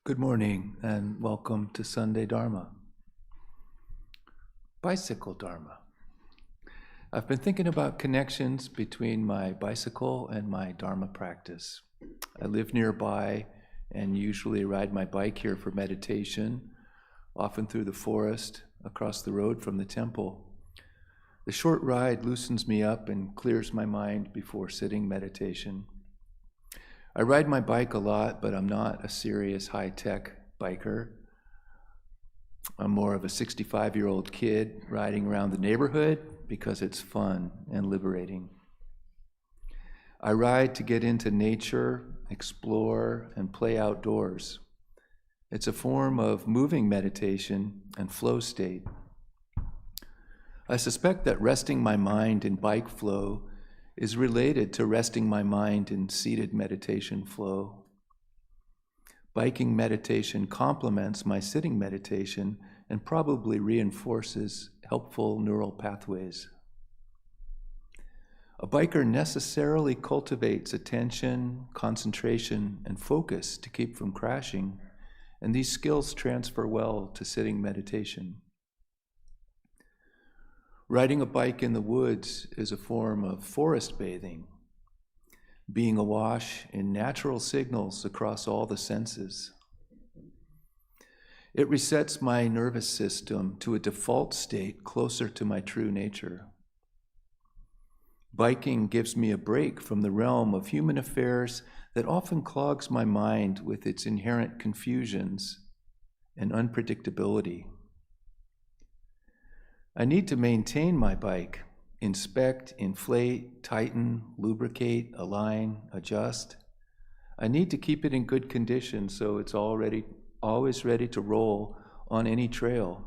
Good morning and welcome to Sunday Dharma. Bicycle Dharma. I've been thinking about connections between my bicycle and my Dharma practice. I live nearby and usually ride my bike here for meditation, often through the forest, across the road from the temple. The short ride loosens me up and clears my mind before sitting meditation. I ride my bike a lot, but I'm not a serious high-tech biker. I'm more of a 65-year-old kid riding around the neighborhood because it's fun and liberating. I ride to get into nature, explore, and play outdoors. It's a form of moving meditation and flow state. I suspect that resting my mind in bike flow is related to resting my mind in seated meditation flow. Biking meditation complements my sitting meditation and probably reinforces helpful neural pathways. A biker necessarily cultivates attention, concentration, and focus to keep from crashing, and these skills transfer well to sitting meditation. Riding a bike in the woods is a form of forest bathing, being awash in natural signals across all the senses. It resets my nervous system to a default state closer to my true nature. Biking gives me a break from the realm of human affairs that often clogs my mind with its inherent confusions and unpredictability. I need to maintain my bike, inspect, inflate, tighten, lubricate, align, adjust. I need to keep it in good condition so it's always ready to roll on any trail.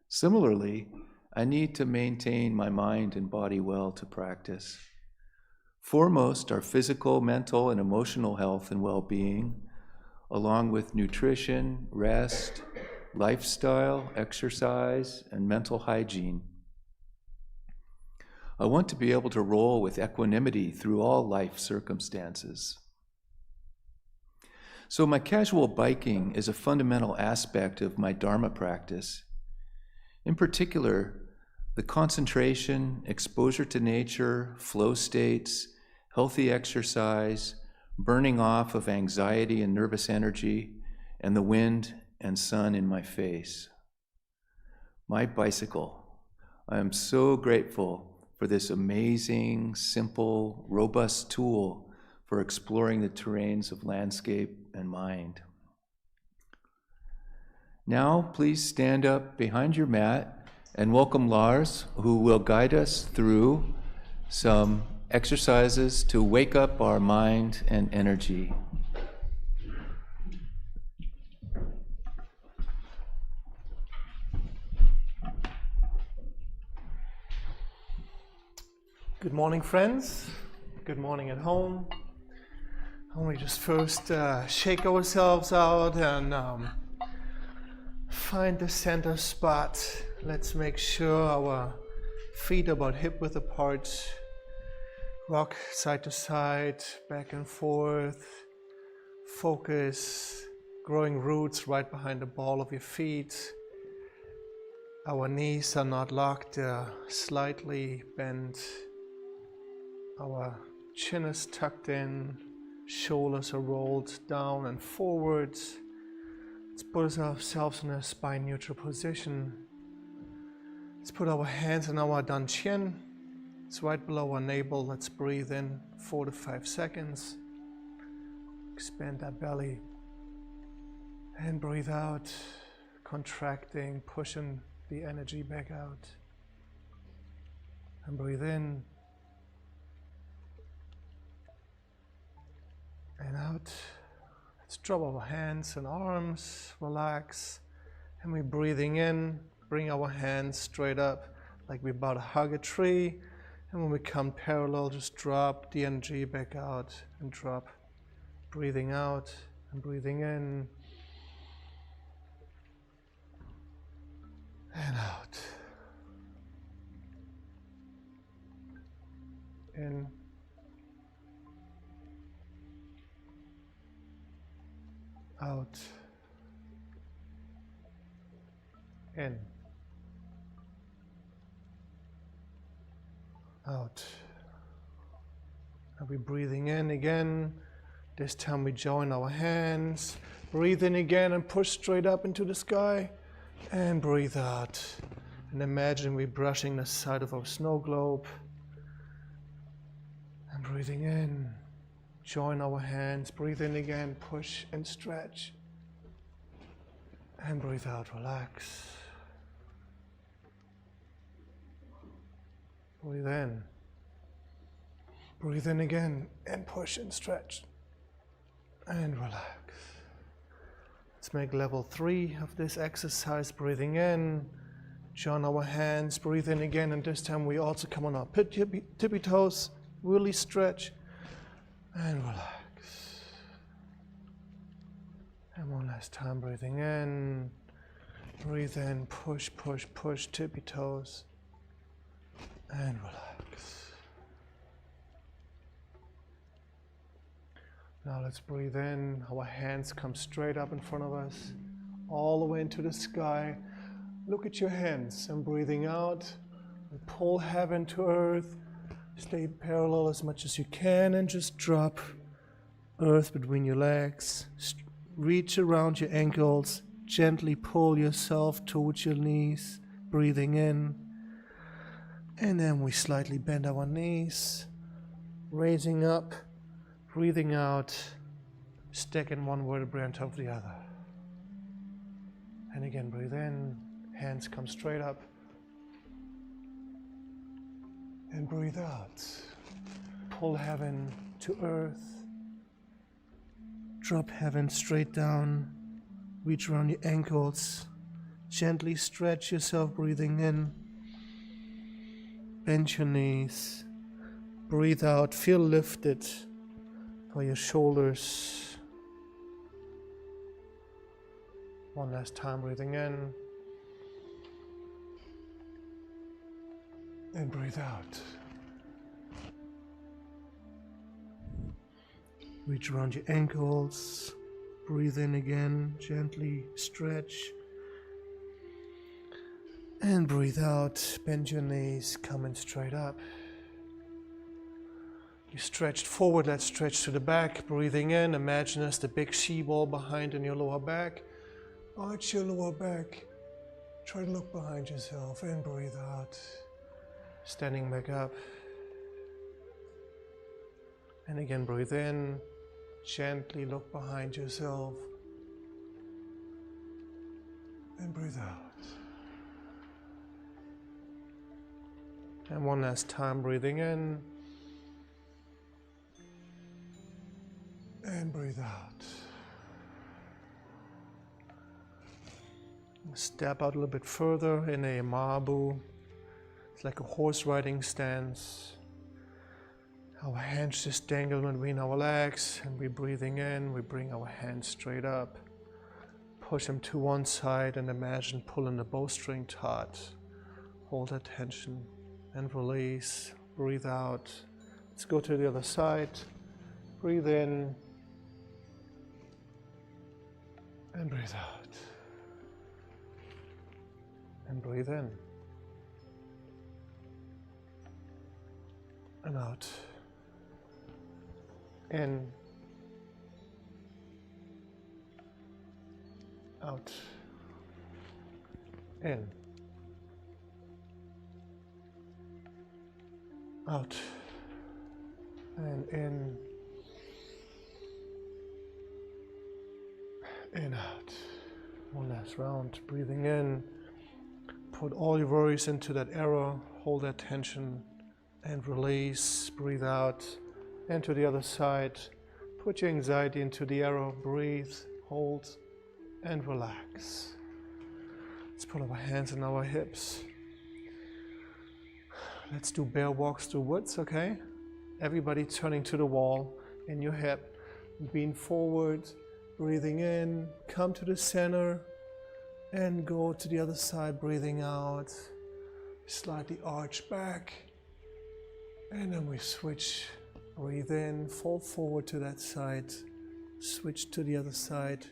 Similarly, I need to maintain my mind and body well to practice. Foremost are physical, mental, and emotional health and well-being, along with nutrition, rest, lifestyle, exercise, and mental hygiene. I want to be able to roll with equanimity through all life circumstances. So my casual biking is a fundamental aspect of my Dharma practice. In particular, the concentration, exposure to nature, flow states, healthy exercise, burning off of anxiety and nervous energy, and the wind and sun in my face. My bicycle. I am so grateful for this amazing, simple, robust tool for exploring the terrains of landscape and mind. Now, please stand up behind your mat and welcome Lars, who will guide us through some exercises to wake up our mind and energy. Good morning, friends. Good morning at home. We just first shake ourselves out and find the center spot. Let's make sure our feet are about hip-width apart. Rock side to side, back and forth. Focus, growing roots right behind the ball of your feet. Our knees are not locked, they're slightly bent. Our chin is tucked in, shoulders are rolled down and forwards. Let's put ourselves in a spine neutral position. Let's put our hands on our dantian. It's right below our navel. Let's breathe in 4 to 5 seconds. Expand that belly. And breathe out, contracting, pushing the energy back out. And breathe in. And out. Let's drop our hands and arms, relax. And we're breathing in, bring our hands straight up like we're about to hug a tree. And when we come parallel, just drop the energy back out and drop. Breathing out and breathing in. And out. In. out, in, out. And we're breathing in again. This time we join our hands. Breathe in again and push straight up into the sky. And breathe out. And imagine we're brushing the side of our snow globe. And breathing in. Join our hands. Breathe in again. Push and stretch. And breathe out. Relax. Breathe in. Breathe in again and push and stretch. And relax. Let's make level 3 of this exercise. Breathing in. Join our hands. Breathe in again. And this time we also come on our tippy toes. Really stretch. And relax. And one last time. Breathing in. Breathe in. Push, push, push. Tippy toes. And relax. Now let's breathe in. Our hands come straight up in front of us, all the way into the sky. Look at your hands. And breathing out, pull heaven to earth. Stay parallel as much as you can and just drop earth between your legs. Reach around your ankles. Gently pull yourself towards your knees. Breathing in. And then we slightly bend our knees. Raising up. Breathing out, stacking one vertebrae on top of the other. And again, breathe in, hands come straight up. And breathe out. Pull heaven to earth. Drop heaven straight down. Reach around your ankles. Gently stretch yourself, breathing in. Bend your knees. Breathe out, feel lifted. For your shoulders. One last time, breathing in. And breathe out. Reach around your ankles. Breathe in again. Gently stretch. And breathe out. Bend your knees, coming straight up. You stretched forward, let's stretch to the back. Breathing in, imagine as the big Qi ball behind in your lower back. Arch your lower back. Try to look behind yourself and breathe out. Standing back up. And again, breathe in. Gently look behind yourself. And breathe out. And one last time, breathing in. And breathe out. Step out a little bit further in a Mabu. It's like a horse riding stance. Our hands just dangle between our legs, and we're breathing in. We bring our hands straight up. Push them to one side and imagine pulling the bowstring taut. Hold that tension and release. Breathe out. Let's go to the other side. Breathe in. And breathe out. And breathe in. And out. In. Out. In. Out. And in. In, out. One last round. Breathing in. Put all your worries into that arrow. Hold that tension and release. Breathe out. And to the other side. Put your anxiety into the arrow. Breathe. Hold. And relax. Let's put our hands on our hips. Let's do bear walks through woods, okay? Everybody turning to the wall in your hip. Lean forward. Breathing in, come to the center and go to the other side, breathing out. Slightly arch back. And then we switch. Breathe in, fall forward to that side. Switch to the other side.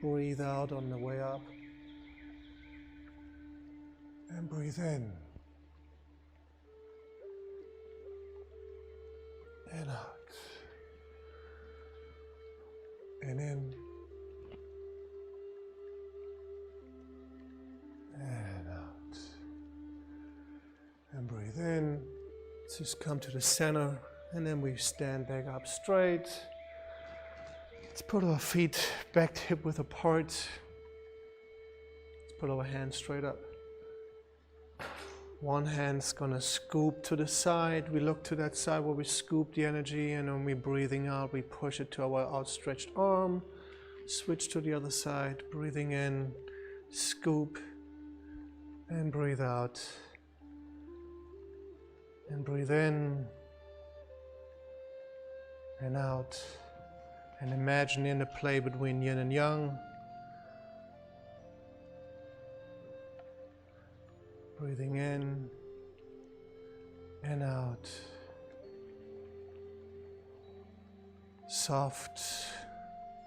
breathe out on the way up. And breathe in. And out. And in. And out. And breathe in. Just come to the center. And then we stand back up straight. Let's put our feet back hip width apart. Let's put our hands straight up. One hand's gonna scoop to the side. We look to that side where we scoop the energy, and when we're breathing out, we push it to our outstretched arm. Switch to the other side. Breathing in, scoop, and breathe out. And breathe in, and out. And imagine in the play between yin and yang. Breathing in and out. Soft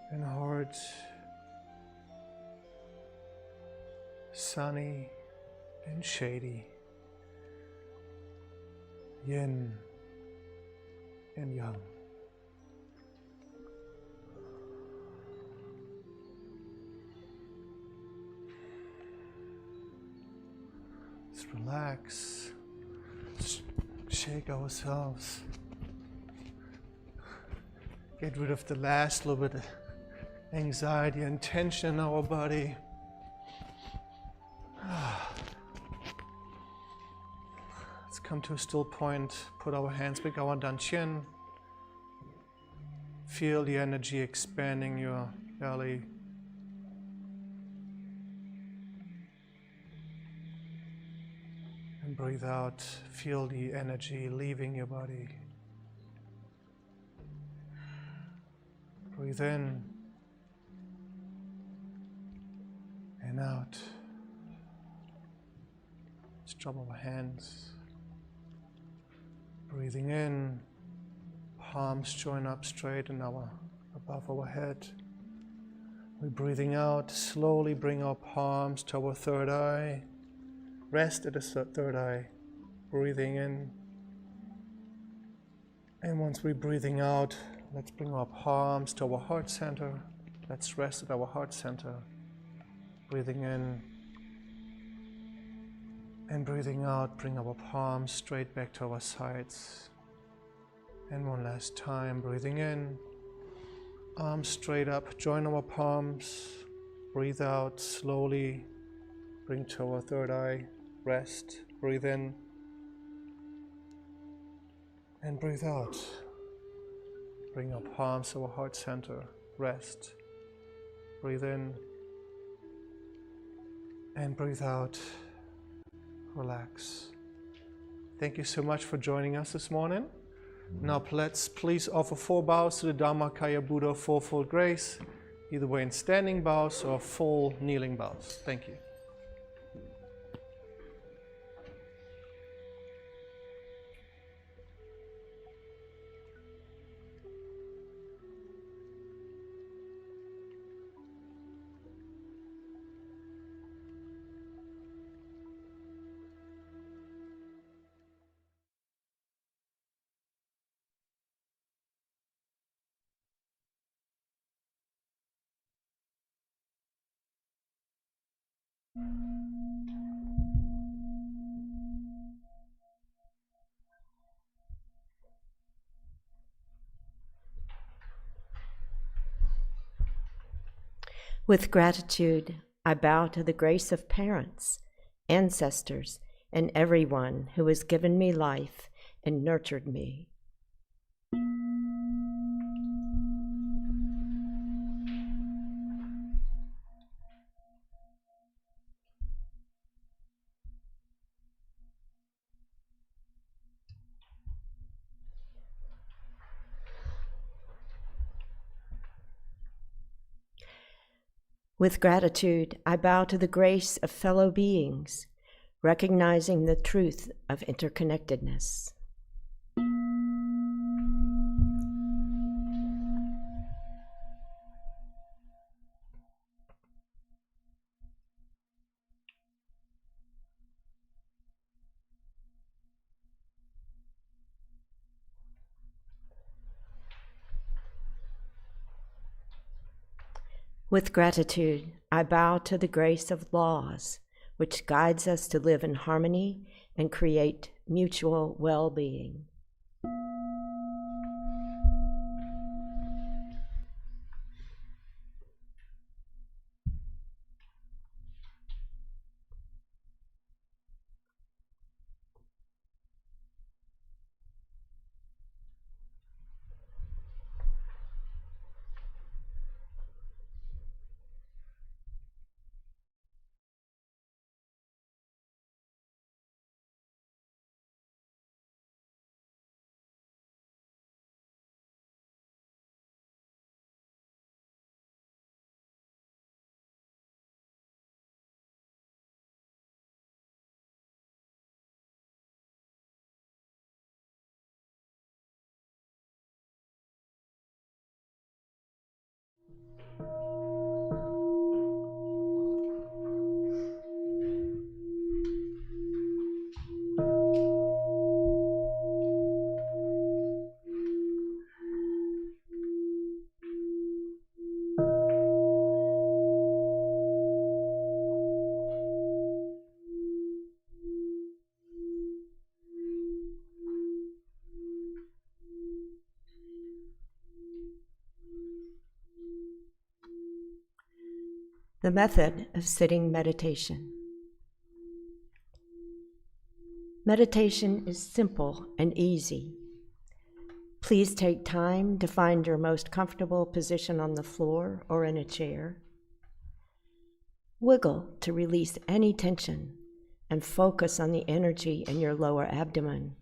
and hard. Sunny and shady. Yin and yang. Let's relax, shake ourselves, get rid of the last little bit of anxiety and tension in our body. Let's come to a still point, put our hands back our dantian, feel the energy expanding your belly. And breathe out, feel the energy leaving your body. Breathe in and out. Let's drop our hands. Breathing in, palms join up straight and above our head. We're breathing out, slowly bring our palms to our third eye. Rest at the third eye, breathing in. And once we're breathing out, let's bring our palms to our heart center. Let's rest at our heart center. Breathing in. And breathing out, bring our palms straight back to our sides. And one last time, breathing in. Arms straight up, join our palms. Breathe out slowly, bring to our third eye. Rest, breathe in, and breathe out. Bring our palms to our heart center, rest, breathe in, and breathe out, relax. Thank you so much for joining us this morning. Now let's please offer 4 bows to the Dharmakaya Buddha, fourfold grace, either way in standing bows or full kneeling bows. Thank you. With gratitude, I bow to the grace of parents, ancestors, and everyone who has given me life and nurtured me. With gratitude, I bow to the grace of fellow beings, recognizing the truth of interconnectedness. With gratitude, I bow to the grace of laws, which guides us to live in harmony and create mutual well-being. The method of sitting meditation. Meditation is simple and easy. Please take time to find your most comfortable position on the floor or in a chair. Wiggle to release any tension and focus on the energy in your lower abdomen.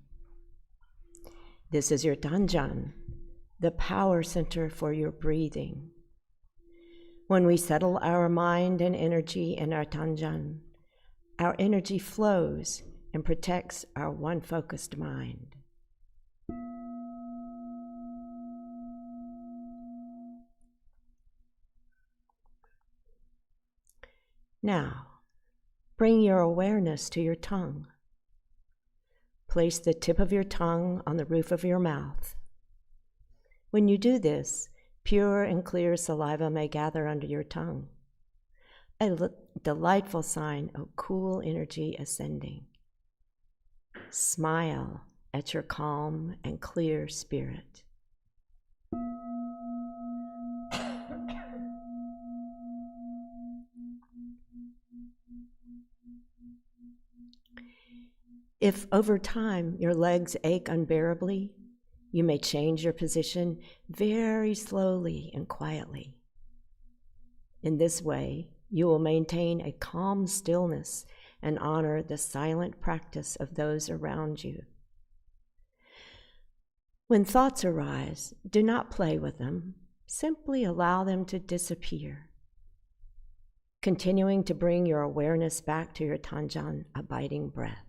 This is your Danjan, the power center for your breathing. When we settle our mind and energy in our Danjan, our energy flows and protects our one-focused mind. Now, bring your awareness to your tongue. Place the tip of your tongue on the roof of your mouth. When you do this, pure and clear saliva may gather under your tongue, a delightful sign of cool energy ascending. Smile at your calm and clear spirit. If over time your legs ache unbearably, you may change your position very slowly and quietly. In this way, you will maintain a calm stillness and honor the silent practice of those around you. When thoughts arise, do not play with them. Simply allow them to disappear, continuing to bring your awareness back to your Danjan, abiding breath.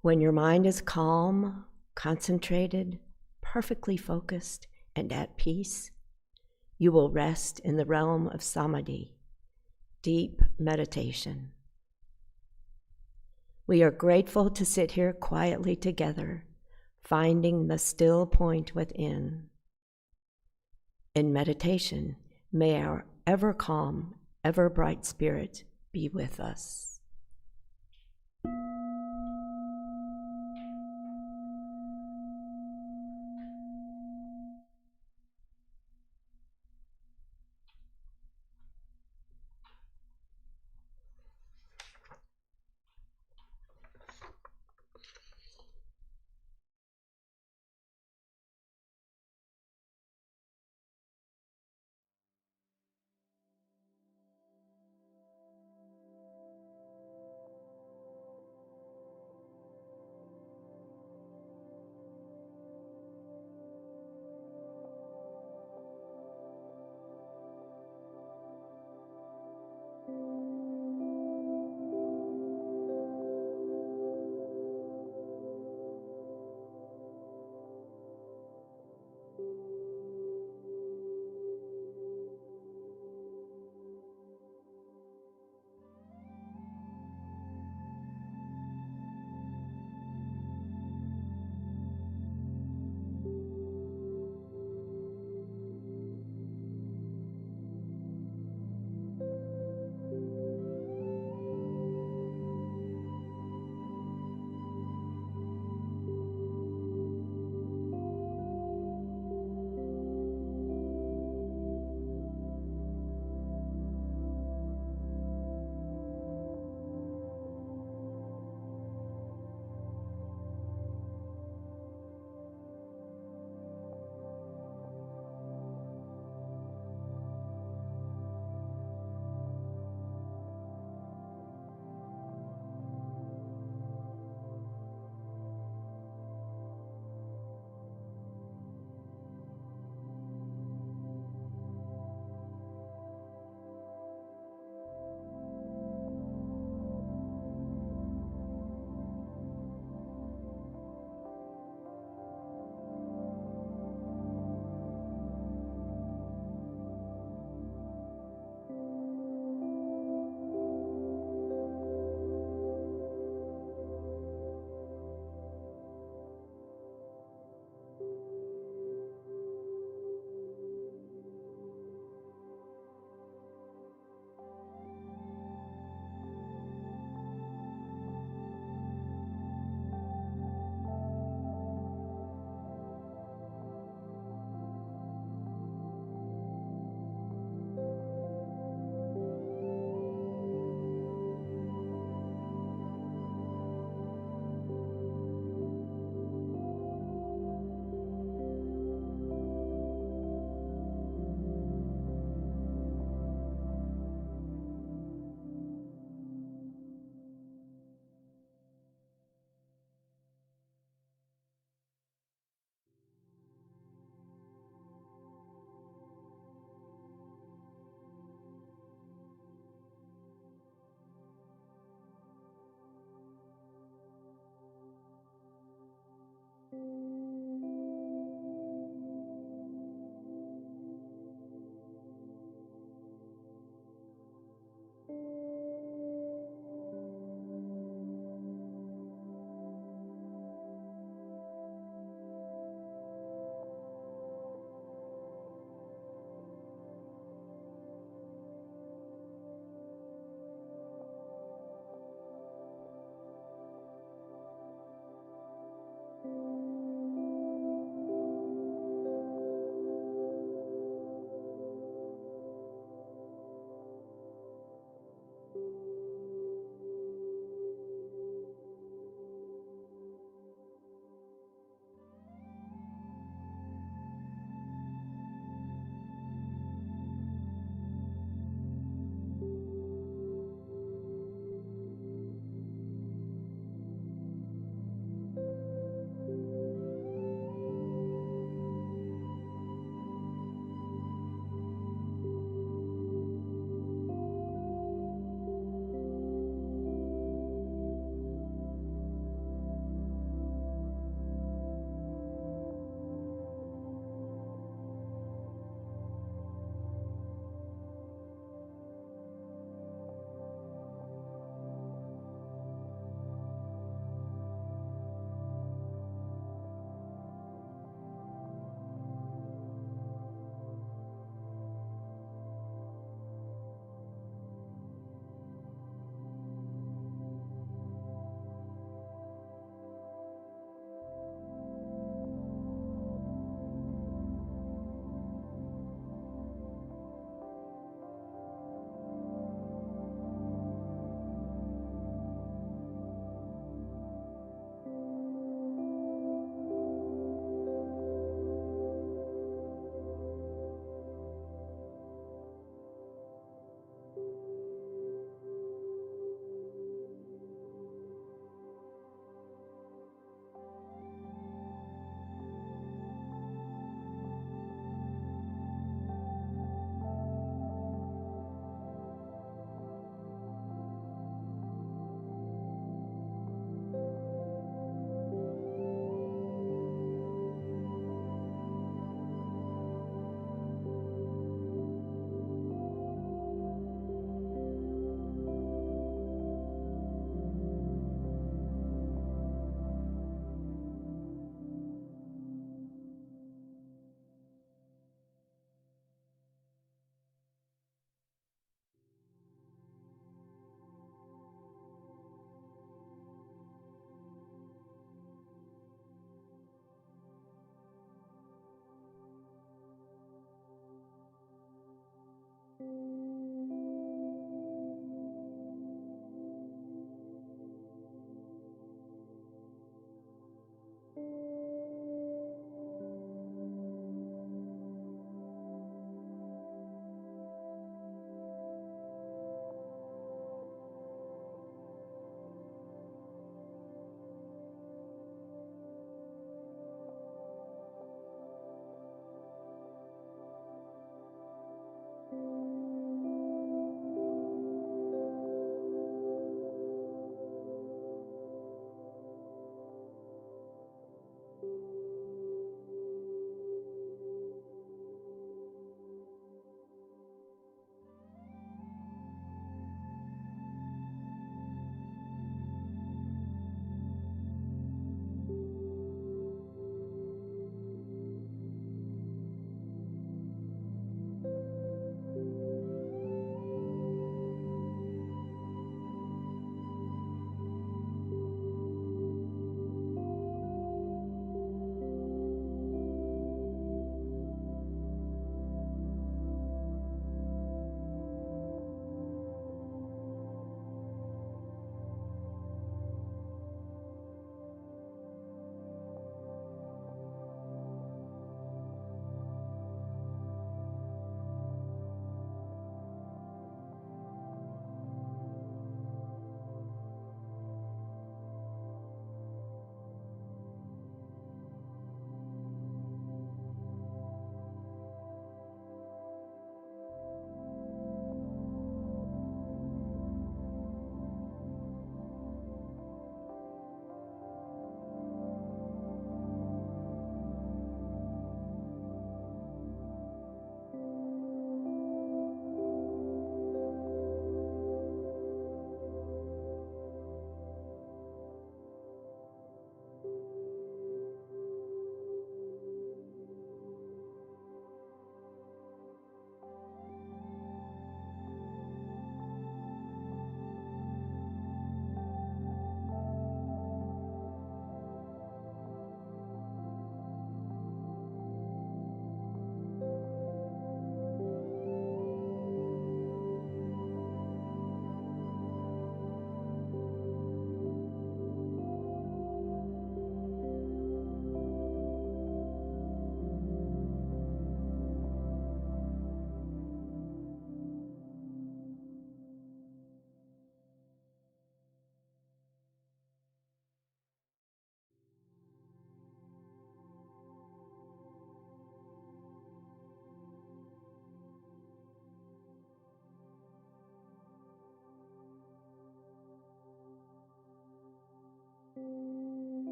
When your mind is calm, concentrated, perfectly focused, and at peace, you will rest in the realm of samadhi, deep meditation. We are grateful to sit here quietly together, finding the still point within. In meditation, may our ever calm, ever bright spirit be with us.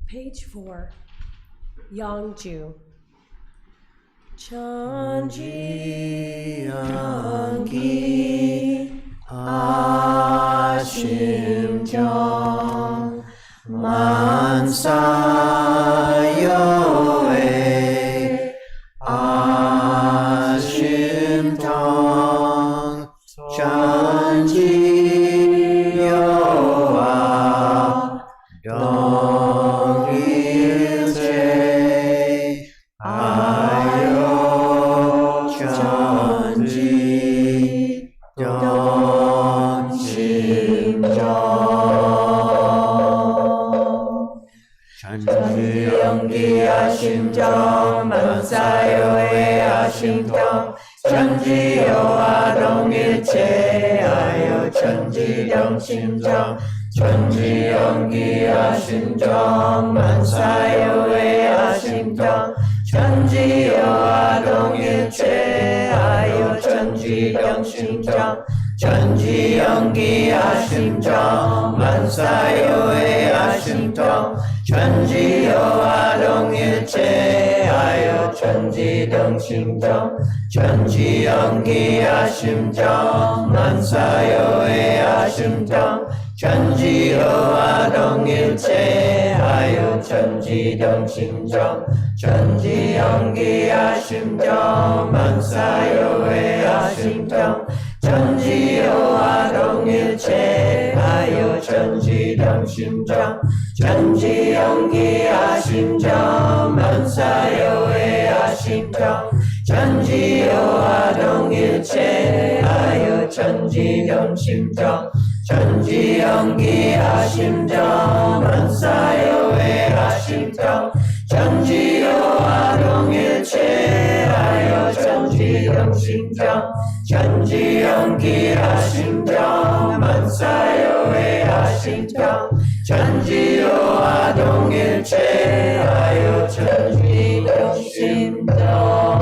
Page 4, Yangju. Chanji Yangi Ashim Jong Mansayo Ashim Jong Chanji Yoa Dong Ilche Ayo Chanji Dong Shim Jong Chanji Yonggi Ashim Jong Mansayo Ashim Jong Chanji Yoa Dong Ilche Ayo Chanji Dong Shim Jong Chanji Yonggi Ashim Jong Mansayo Ashim Jong Chanji Yoa Dong Ilche Ayo Chanji Dong Shim Jong Chanji Yonggi Ashim Jong Mansayo Ashim Jong Chanji Yoa Dong Ilche Ayo Chanji Dong Shim Jong Chanji Yonggi Ashim Jong Mansayo Ashim Jong Chanji Yoa Dong Ilche Ayo Chanji Dong Shim Jong Chanji Yonggi Ashim Jong Mansayo Ashim Jong Chanji Yoa Dong Ilche Ayo Chanji Dong Shim Jong Chanji Yonggi Ashim Jong Mansayo Ashim Jong Chanji Yoa Dong Ilche Ayo Chanji Dong Shim Jong Chanji Yonggi Ashim Jong Mansayo Ashim Jong Chanji Yoa Dong Ilche Ayo Chanji Dong Shim Jong Chanji Yonggi Ashim Jong Mansayo Ashim Jong Chanji Yoa Dong Ilche Ayo Chanji Dong Shim Jong.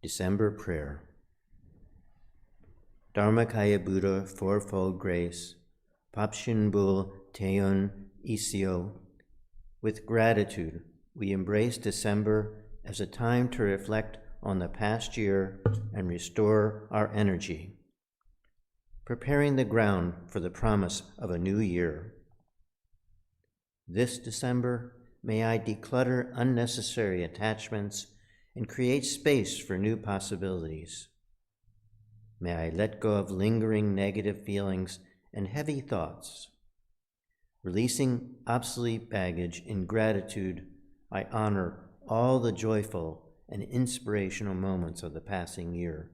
December Prayer. Dharmakaya Buddha, Fourfold Grace, Papshin Bul Teon Isio. With gratitude, we embrace December as a time to reflect on the past year and restore our energy, preparing the ground for the promise of a new year. This December, may I declutter unnecessary attachments and create space for new possibilities. May I let go of lingering negative feelings and heavy thoughts. Releasing obsolete baggage in gratitude, I honor all the joyful and inspirational moments of the passing year.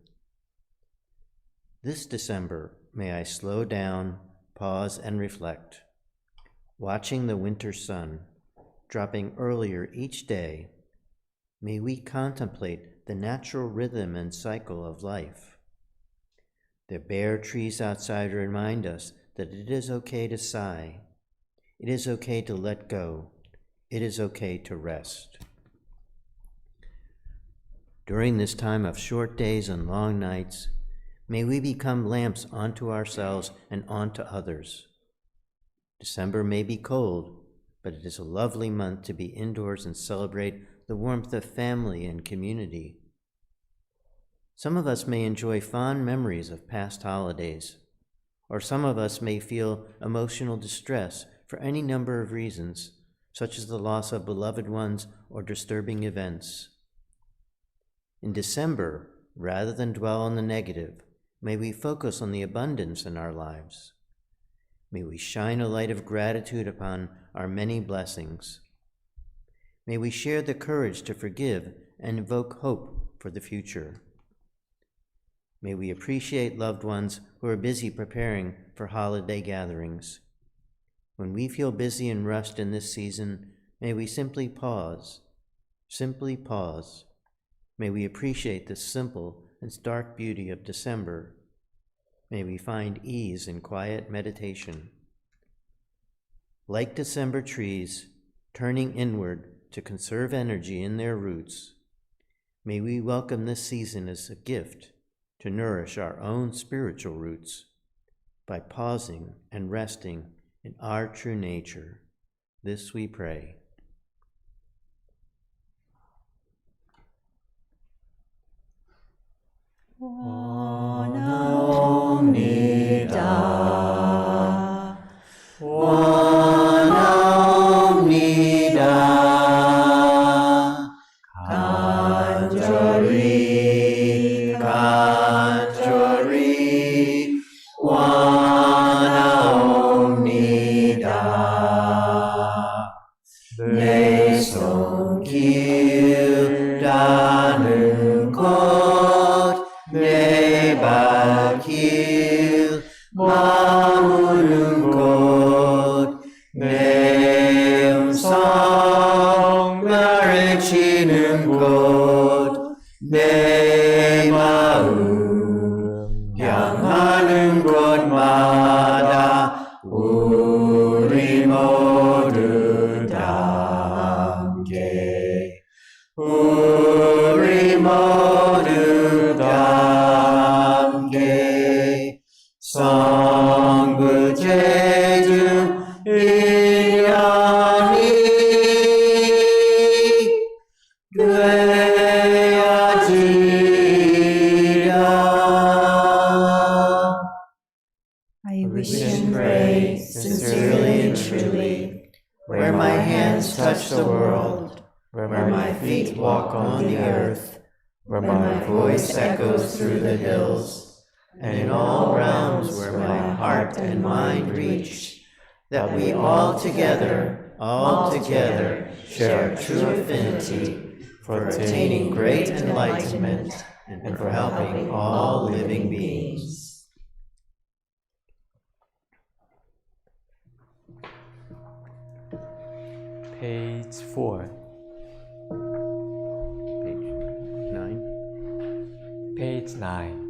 This December, may I slow down, pause, and reflect, watching the winter sun dropping earlier each day. May we contemplate the natural rhythm and cycle of life. The bare trees outside remind us that it is okay to sigh. It is okay to let go. It is okay to rest. During this time of short days and long nights, may we become lamps onto ourselves and onto others. December may be cold, but it is a lovely month to be indoors and celebrate the warmth of family and community. Some of us may enjoy fond memories of past holidays, or some of us may feel emotional distress for any number of reasons, such as the loss of beloved ones or disturbing events. In December, rather than dwell on the negative, may we focus on the abundance in our lives. May we shine a light of gratitude upon our many blessings. May we share the courage to forgive and invoke hope for the future. May we appreciate loved ones who are busy preparing for holiday gatherings. When we feel busy and rushed in this season, may we simply pause. Simply pause. May we appreciate the simple and stark beauty of December. May we find ease in quiet meditation. Like December trees, turning inward to conserve energy in their roots, may we welcome this season as a gift to nourish our own spiritual roots by pausing and resting in our true nature. This we pray. 원하옵니다. 원하옵니다. 간절히 간절히 원하옵니다. 내 손길 닿는 곳 내 발길 머무는 곳 내 음성 가르치는 곳 내 마음 향하는 곳마다 우리 모두 다 함께 우리 모두 다 함께 성부 제주 인연이 되어지랴. I wish and pray sincerely and truly, where my hands touch the world, where my feet walk on the earth, where my voice echoes through the hills, and in all realms where my heart and mind reach, that we all together share true affinity for attaining great enlightenment and for helping all living beings. Page 4. Page 9. Page 9.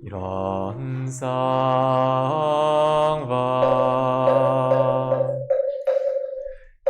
이런 상황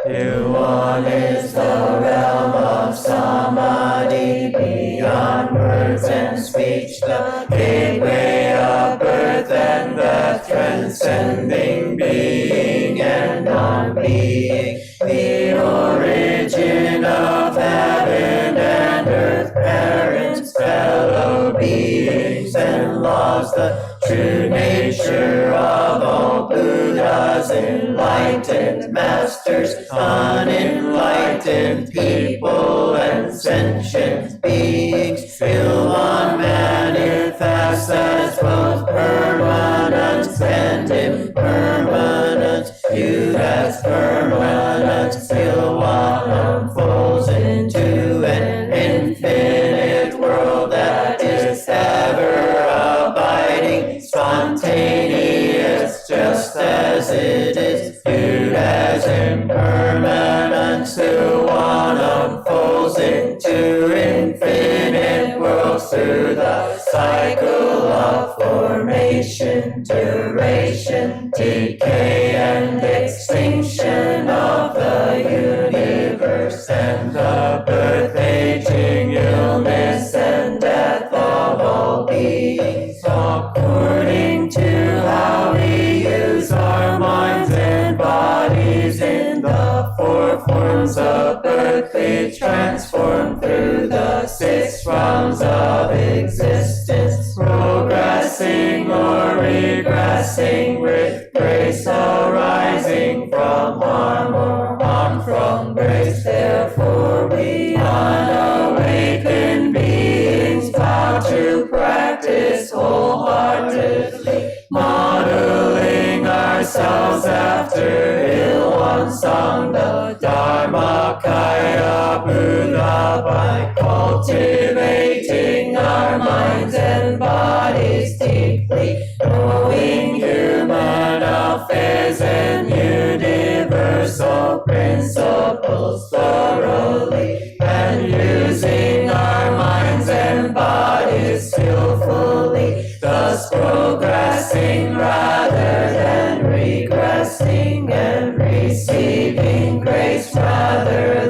Yuan is the realm of samadhi, beyond words and speech, the gateway of birth and death, transcending being and non-being, the origin of heaven and earth, parents, fellow beings and laws, the true nature of all Buddhas, enlightened masters, unenlightened people, and sentient beings, still one manifest as both permanent and impermanent, viewed as permanent, still one unfolds into an infinite world that is ever abiding, spontaneous, just as it is, viewed as impermanent, still one unfolds into infinite worlds through the cycle of formation, duration, decay, and extinction of the universe, and the birth, aging, illness, and death of all beings, according to how we use our minds and bodies in the four forms of birth, we transform through the 6 rounds of existence, progressing or regressing, with grace arising from harm or harm from grace. Therefore we unawakened beings vow to practice wholeheartedly, modeling ourselves after Il-Won-Sung, the Dharmakaya Buddha, by cultivating our minds and bodies deeply, knowing human affairs and universal principles thoroughly, and using our minds and bodies skillfully, thus progressing rather than regressing, and receiving grace rather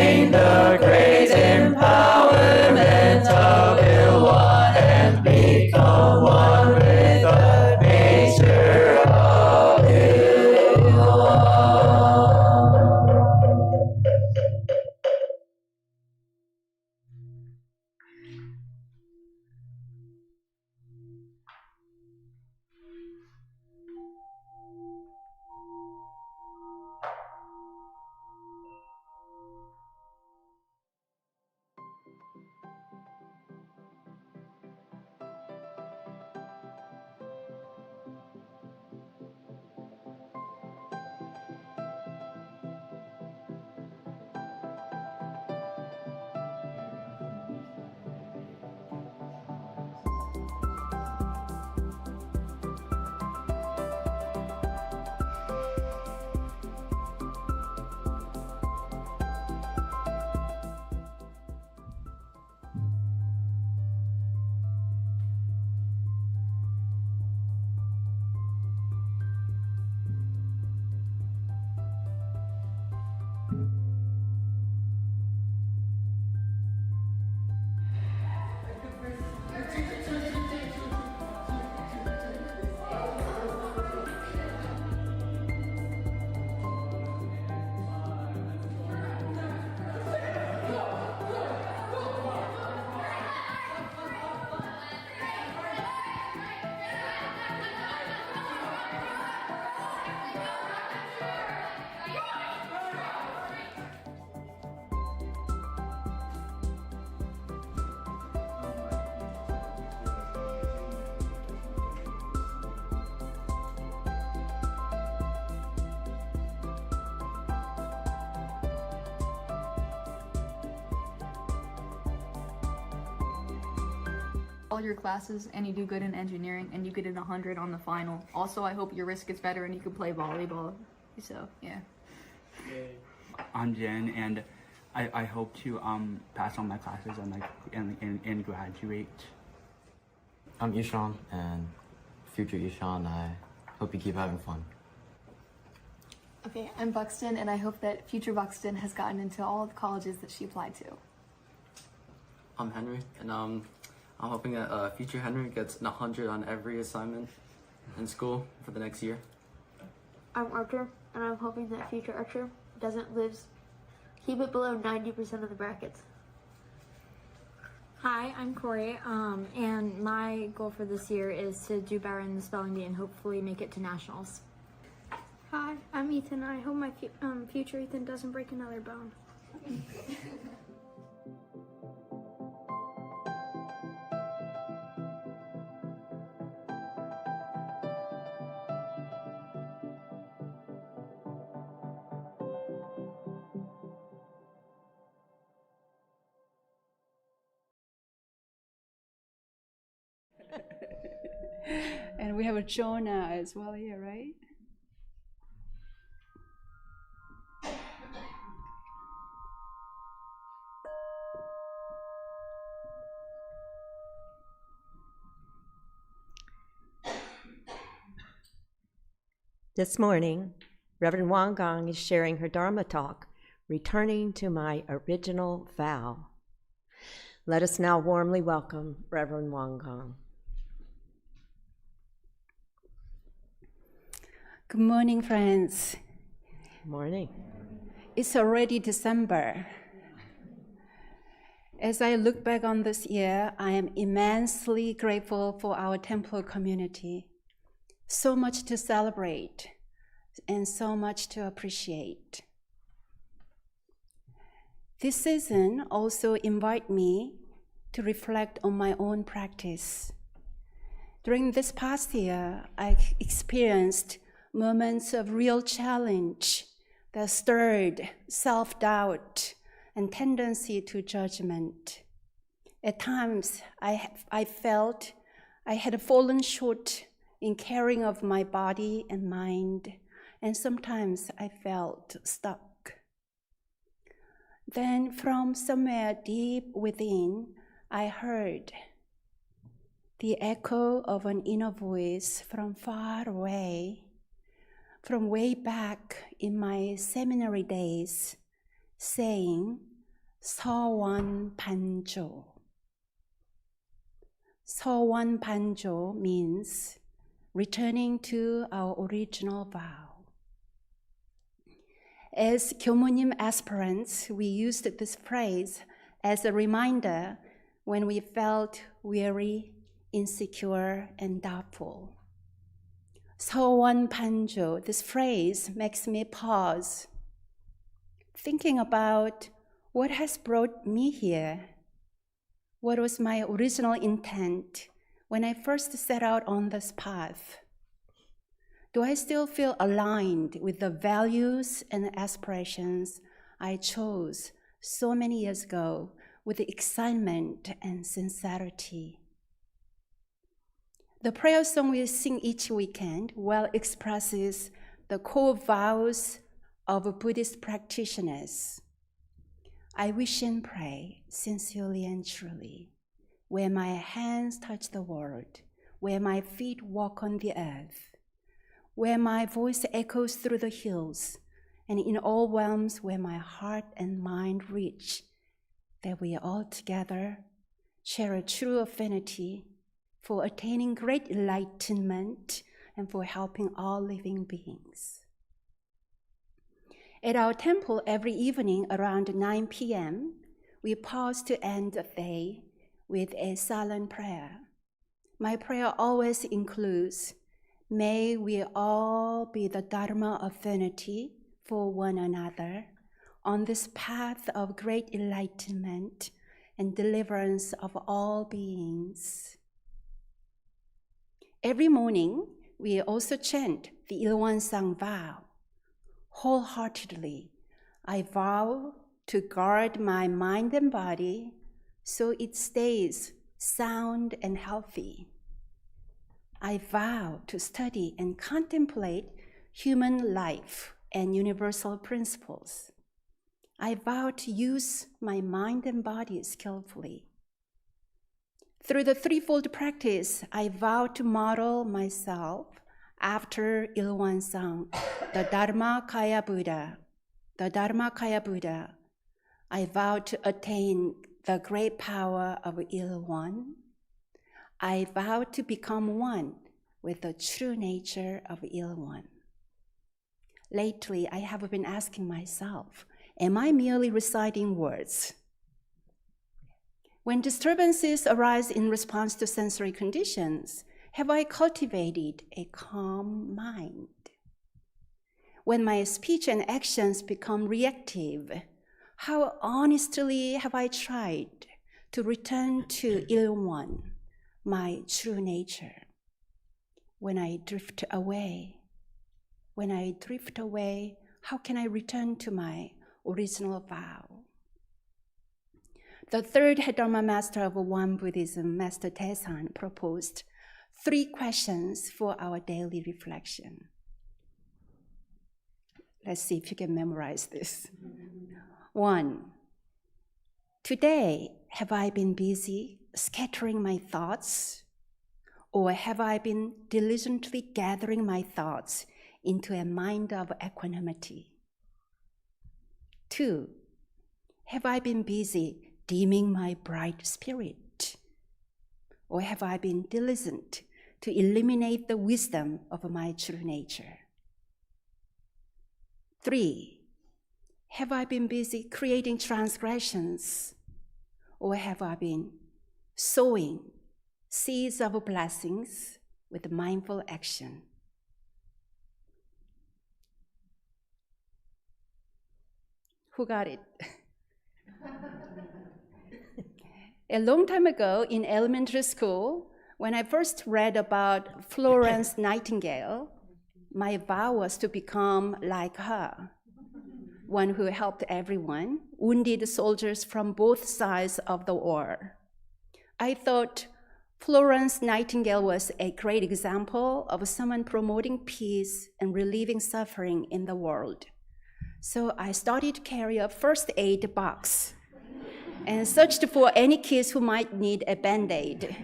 gain the great empowerment of one and become one with the nature of all your classes and you do good in engineering and you get an 100 on the final. Also, I hope your wrist gets better and you can play volleyball. So, yeah. I'm Jen, and I hope to pass all my classes and graduate. I'm Ishan, and future Ishan, I hope you keep having fun. Okay, I'm Buxton, and I hope that future Buxton has gotten into all the colleges that she applied to. I'm Henry, and I'm hoping that future Henry gets 100 on every assignment in school for the next year. I'm Archer, and I'm hoping that future Archer keep it below 90% of the brackets. Hi, I'm Corey, and my goal for this year is to do better in the spelling bee and hopefully make it to nationals. Hi, I'm Ethan. I hope my future Ethan doesn't break another bone. And we have a Jonah as well here, right? This morning, Reverend Won Gong is sharing her Dharma talk, Returning to My Original Vow. Let us now warmly welcome Reverend Won Gong. Good morning, friends. Good morning. It's already December. As I look back on this year, I am immensely grateful for our temple community. So much to celebrate and so much to appreciate. This season also invites me to reflect on my own practice. During this past year, I experienced moments of real challenge that stirred self-doubt and tendency to judgment. At times, I felt I had fallen short in caring of my body and mind, and sometimes I felt stuck. Then from somewhere deep within, I heard the echo of an inner voice from far away, from way back in my seminary days, saying, Won Panjo. Won Panjo means returning to our original vow. As Gyomunim aspirants, we used this phrase as a reminder when we felt weary, insecure, and doubtful. Won Panjo, this phrase makes me pause, thinking about what has brought me here. What was my original intent when I first set out on this path? Do I still feel aligned with the values and aspirations I chose so many years ago with excitement and sincerity? The prayer song we sing each weekend well expresses the core vows of Buddhist practitioners. I wish and pray sincerely and truly, where my hands touch the world, where my feet walk on the earth, where my voice echoes through the hills, and in all realms where my heart and mind reach, that we all together share a true affinity for attaining great enlightenment and for helping all living beings. At our temple every evening around 9 p.m., we pause to end the day with a silent prayer. My prayer always includes, may we all be the Dharma affinity for one another on this path of great enlightenment and deliverance of all beings. Every morning, we also chant the Ilwan Sang vow. Wholeheartedly, I vow to guard my mind and body so it stays sound and healthy. I vow to study and contemplate human life and universal principles. I vow to use my mind and body skillfully. Through the threefold practice, I vow to model myself after Ilwan Sang, the Dharmakaya Buddha. The Dharmakaya Buddha, I vow to attain the great power of Ilwan. I vow to become one with the true nature of Ilwan. Lately, I have been asking myself, am I merely reciting words? When disturbances arise in response to sensory conditions, have I cultivated a calm mind? When my speech and actions become reactive, how honestly have I tried to return to Ilwan, my true nature? When I drift away, how can I return to my original vow? The third Dharma master of Won Buddhism, Master Taesan, proposed 3 questions for our daily reflection. Let's see if you can memorize this. 1, today, have I been busy scattering my thoughts, or have I been diligently gathering my thoughts into a mind of equanimity? 2, have I been busy dimming my bright spirit, or have I been diligent to eliminate the wisdom of my true nature? 3, have I been busy creating transgressions, or have I been sowing seeds of blessings with mindful action? Who got it? A long time ago in elementary school, when I first read about Florence Nightingale, my vow was to become like her, one who helped everyone, wounded soldiers from both sides of the war. I thought Florence Nightingale was a great example of someone promoting peace and relieving suffering in the world. So I started to carry a first aid box and searched for any kids who might need a Band-Aid.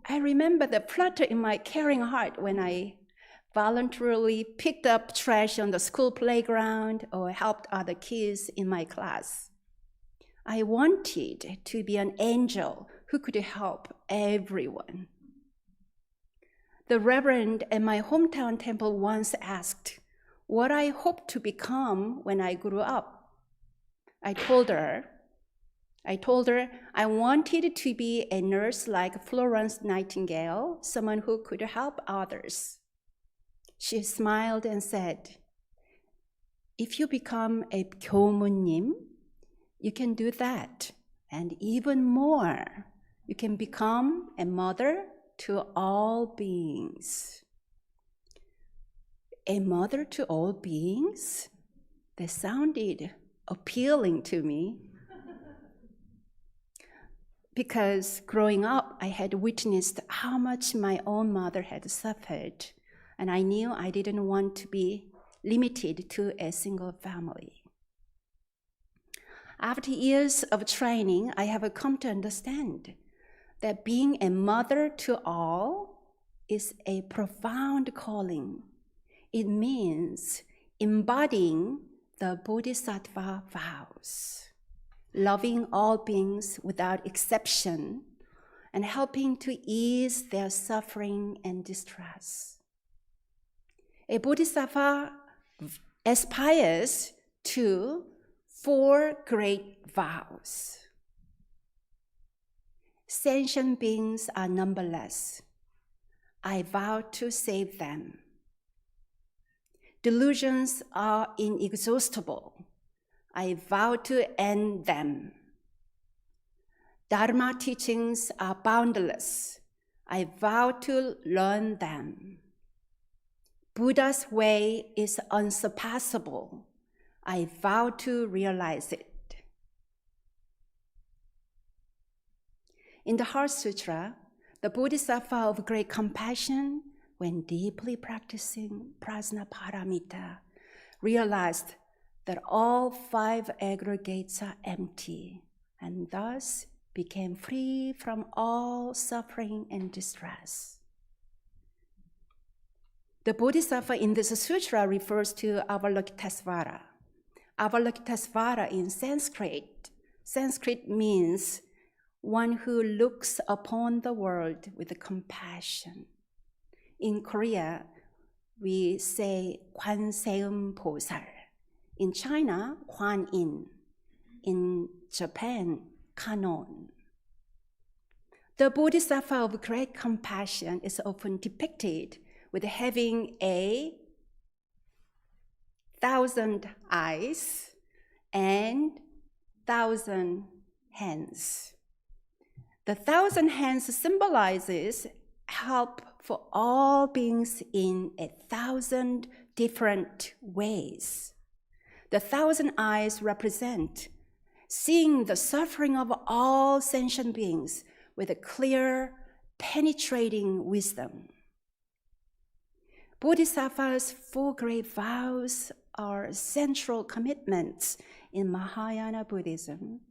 I remember the flutter in my caring heart when I voluntarily picked up trash on the school playground, or helped other kids in my class. I wanted to be an angel who could help everyone. The reverend at my hometown temple once asked what I hoped to become when I grew up. I told her I wanted to be a nurse like Florence Nightingale, someone who could help others. She smiled and said, "If you become a 교무님, you can do that. And even more, you can become a mother to all beings." A mother to all beings? That sounded appealing to me. Because growing up, I had witnessed how much my own mother had suffered, and I knew I didn't want to be limited to a single family. After years of training, I have come to understand that being a mother to all is a profound calling. It means embodying the Bodhisattva vows, loving all beings without exception, and helping to ease their suffering and distress. A Bodhisattva aspires to 4 great vows. Sentient beings are numberless. I vow to save them. Delusions are inexhaustible. I vow to end them. Dharma teachings are boundless. I vow to learn them. Buddha's way is unsurpassable. I vow to realize it. In the Heart Sutra, the Bodhisattva of great compassion, when deeply practicing Prajnaparamita, realized that all 5 aggregates are empty, and thus became free from all suffering and distress. The Bodhisattva in this sutra refers to Avalokitesvara. Avalokitesvara in Sanskrit means one who looks upon the world with compassion. In Korea, we say Kwanseum Posal. In China, Kuan Yin. In Japan, Kanon. The Bodhisattva of great compassion is often depicted with having 1,000 eyes and 1,000 hands. The 1,000 hands symbolizes help for all beings in 1,000 different ways. The 1,000 eyes represent seeing the suffering of all sentient beings with a clear, penetrating wisdom. Bodhisattvas' 4 great vows are central commitments in Mahayana Buddhism.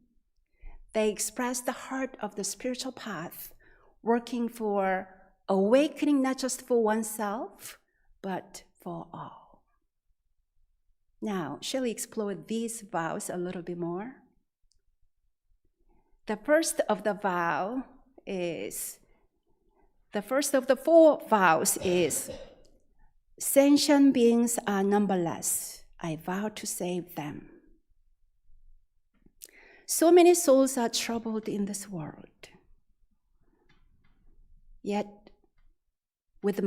They express the heart of the spiritual path, working for awakening not just for oneself, but for all. Now, shall we explore these vows a little bit more? The first of the 4 vows is, sentient beings are numberless. I vow to save them. So many souls are troubled in this world. Yet, with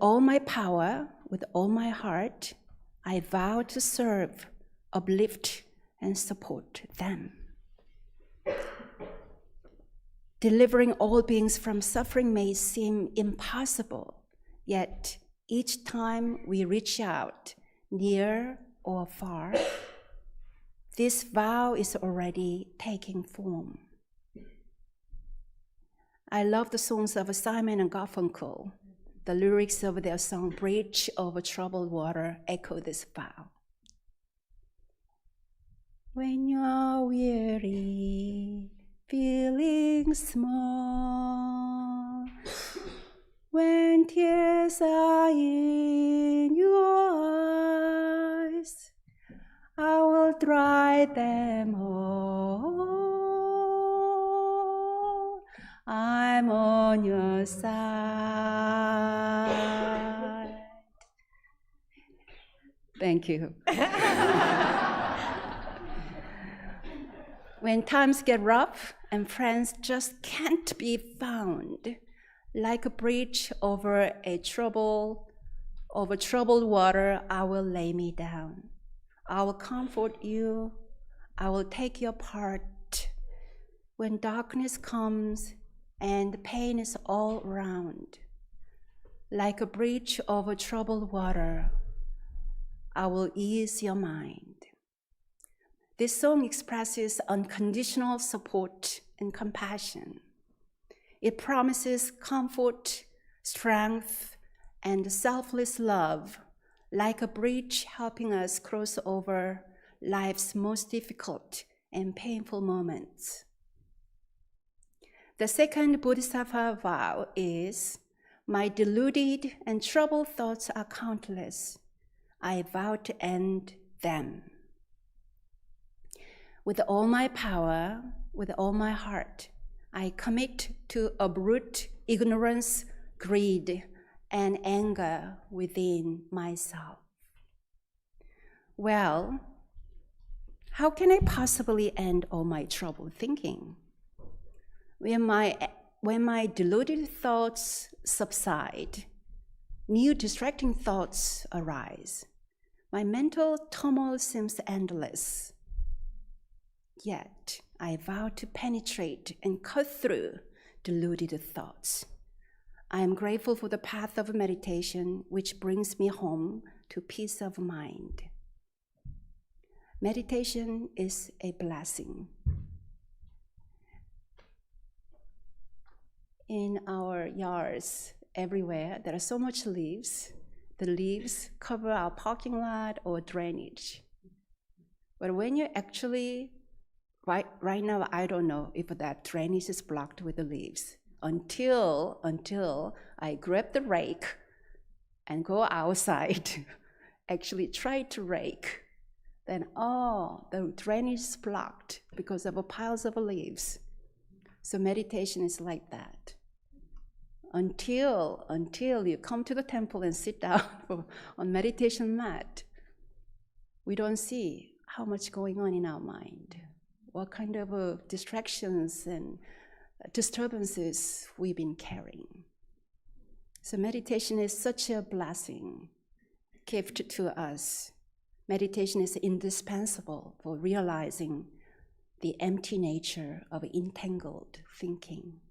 all my power, with all my heart, I vow to serve, uplift, and support them. Delivering all beings from suffering may seem impossible, yet each time we reach out, near or far, this vow is already taking form. I love the songs of Simon and Garfunkel. The lyrics of their song, Bridge Over Troubled Water, echo this vow. When you're weary, feeling small, When tears are in your eyes, I will dry them all. I'm on your side. Thank you. When times get rough and friends just can't be found, like a bridge over troubled water, I will lay me down. I will comfort you. I will take your part. When darkness comes and pain is all around, like a bridge over troubled water, I will ease your mind. This song expresses unconditional support and compassion. It promises comfort, strength, and selfless love, like a bridge helping us cross over life's most difficult and painful moments. The second Bodhisattva vow is, my deluded and troubled thoughts are countless. I vow to end them. With all my power, with all my heart, I commit to uproot ignorance, greed, and anger within myself. Well, how can I possibly end all my troubled thinking? When my deluded thoughts subside, new distracting thoughts arise. My mental turmoil seems endless. Yet, I vow to penetrate and cut through deluded thoughts. I am grateful for the path of meditation, which brings me home to peace of mind. Meditation is a blessing. In our yards, everywhere, there are so much leaves. The leaves cover our parking lot or drainage. But when you actually, right now, I don't know if that drainage is blocked with the leaves until I grab the rake and go outside, actually try to rake. Then, the drainage is blocked because of piles of leaves. So meditation is like that. Until you come to the temple and sit down on meditation mat, we don't see how much going on in our mind, what kind of distractions and disturbances we've been carrying. So meditation is such a blessing, gift to us. Meditation is indispensable for realizing the empty nature of entangled thinking.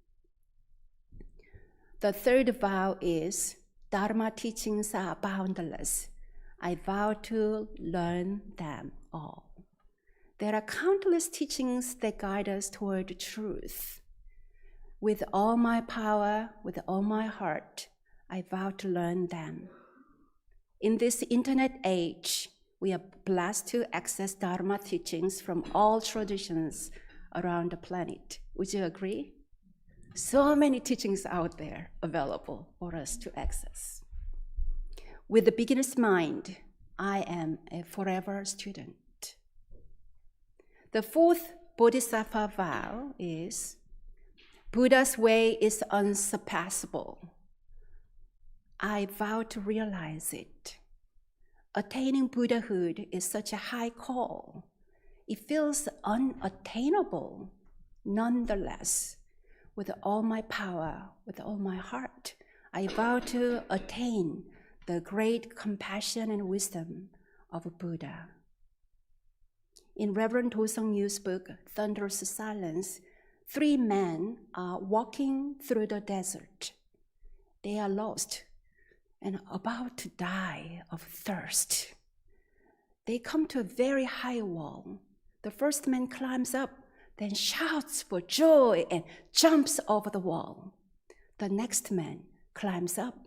The third vow is, Dharma teachings are boundless. I vow to learn them all. There are countless teachings that guide us toward truth. With all my power, with all my heart, I vow to learn them. In this internet age, we are blessed to access Dharma teachings from all traditions around the planet. Would you agree? So many teachings out there available for us to access. With the beginner's mind, I am a forever student. The fourth Bodhisattva vow is, Buddha's way is unsurpassable. I vow to realize it. Attaining Buddhahood is such a high call. It feels unattainable. Nonetheless, with all my power, with all my heart, I vow to attain the great compassion and wisdom of Buddha. In Reverend Dosung Yu's book, Thunderous Silence, 3 men are walking through the desert. They are lost and about to die of thirst. They come to a very high wall. The first man climbs up, then shouts for joy and jumps over the wall. The next man climbs up,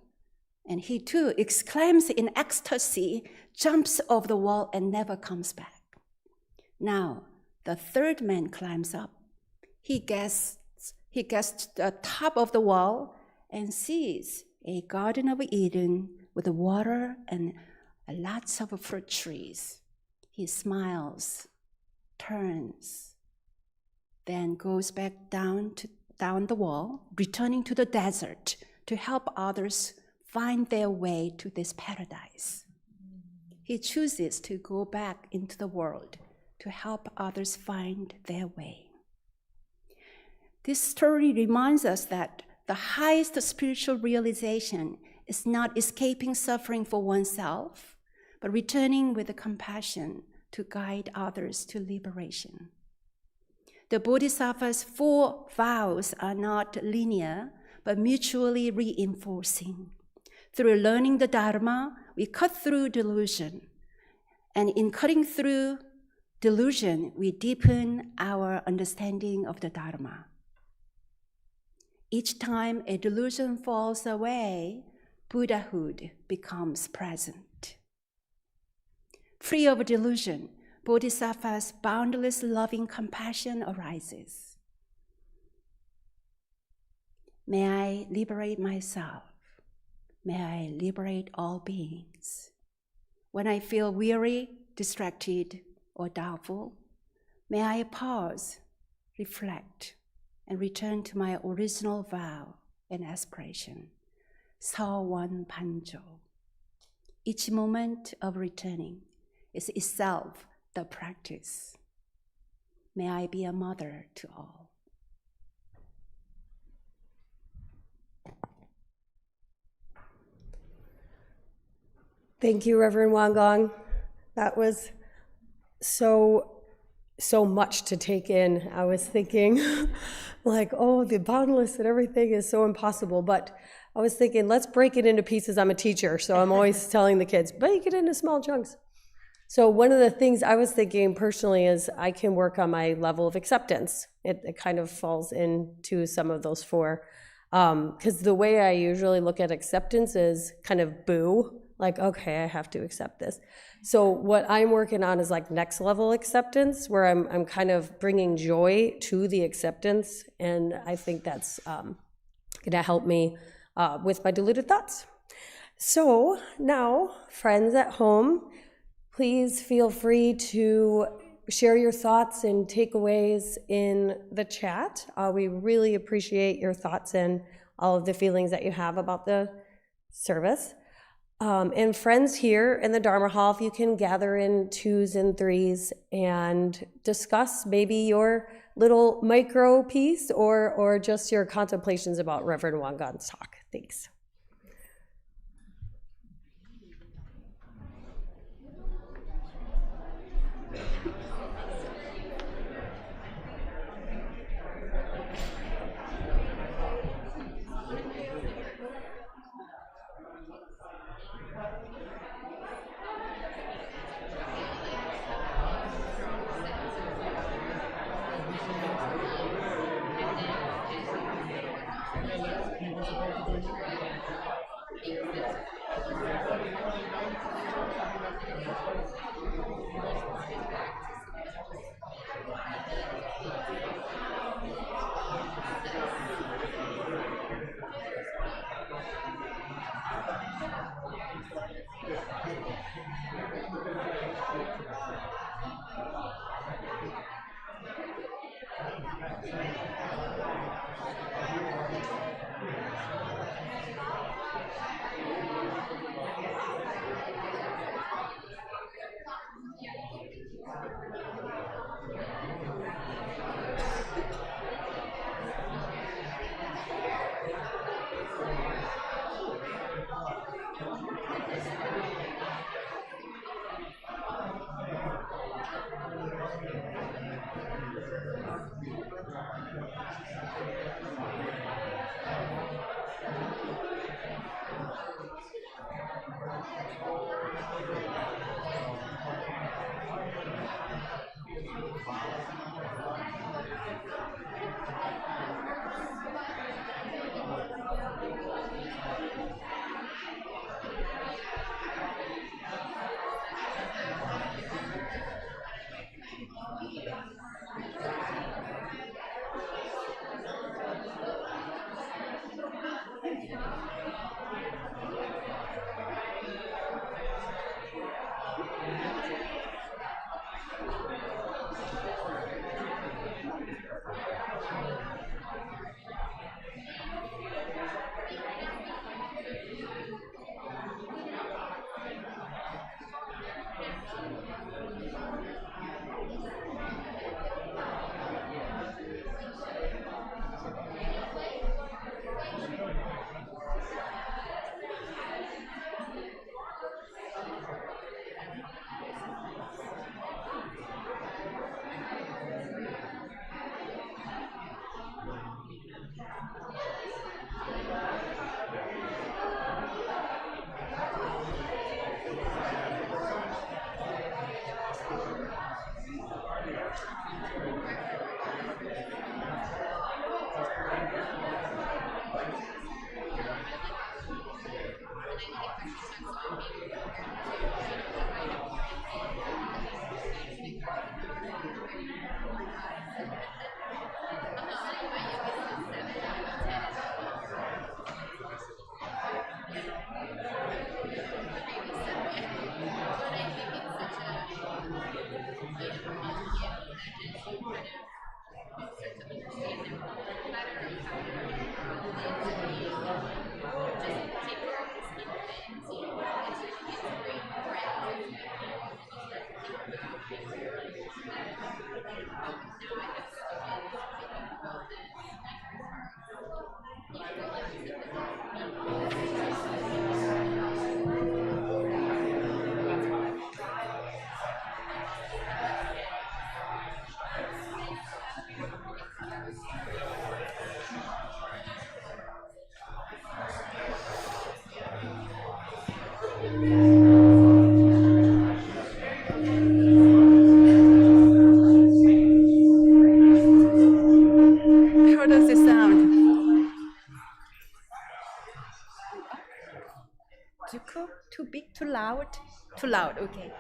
and he too exclaims in ecstasy, jumps over the wall, and never comes back. Now, the third man climbs up. He gets to the top of the wall and sees a Garden of Eden with water and lots of fruit trees. He smiles, turns, then goes back down the wall, returning to the desert to help others find their way to this paradise. He chooses to go back into the world to help others find their way. This story reminds us that the highest spiritual realization is not escaping suffering for oneself, but returning with compassion to guide others to liberation. The Bodhisattva's 4 vows are not linear, but mutually reinforcing. Through learning the Dharma, we cut through delusion. And in cutting through delusion, we deepen our understanding of the Dharma. Each time a delusion falls away, Buddhahood becomes present. Free of delusion, Bodhisattva's boundless loving compassion arises. May I liberate myself. May I liberate all beings. When I feel weary, distracted, or doubtful, may I pause, reflect, and return to my original vow and aspiration, Won Panjo. Each moment of returning is itself the practice. May I be a mother to all. Thank you, Reverend Won Gong. That was so much to take in. I was thinking like, oh, the boundless and everything is so impossible. But I was thinking, let's break it into pieces. I'm a teacher, so I'm always telling the kids, break it into small chunks. So one of the things I was thinking personally is I can work on my level of acceptance. It kind of falls into some of those 4. Because the way I usually look at acceptance is kind of boo, like, okay, I have to accept this. So what I'm working on is like next level acceptance, where I'm kind of bringing joy to the acceptance. And I think that's gonna help me with my diluted thoughts. So now, friends at home, please feel free to share your thoughts and takeaways in the chat. We really appreciate your thoughts and all of the feelings that you have about the service. And friends here in the Dharma Hall, if you can gather in 2s and 3s and discuss maybe your little micro piece or just your contemplations about Reverend Won Gong's talk. Thanks. Too loud? Too loud, okay.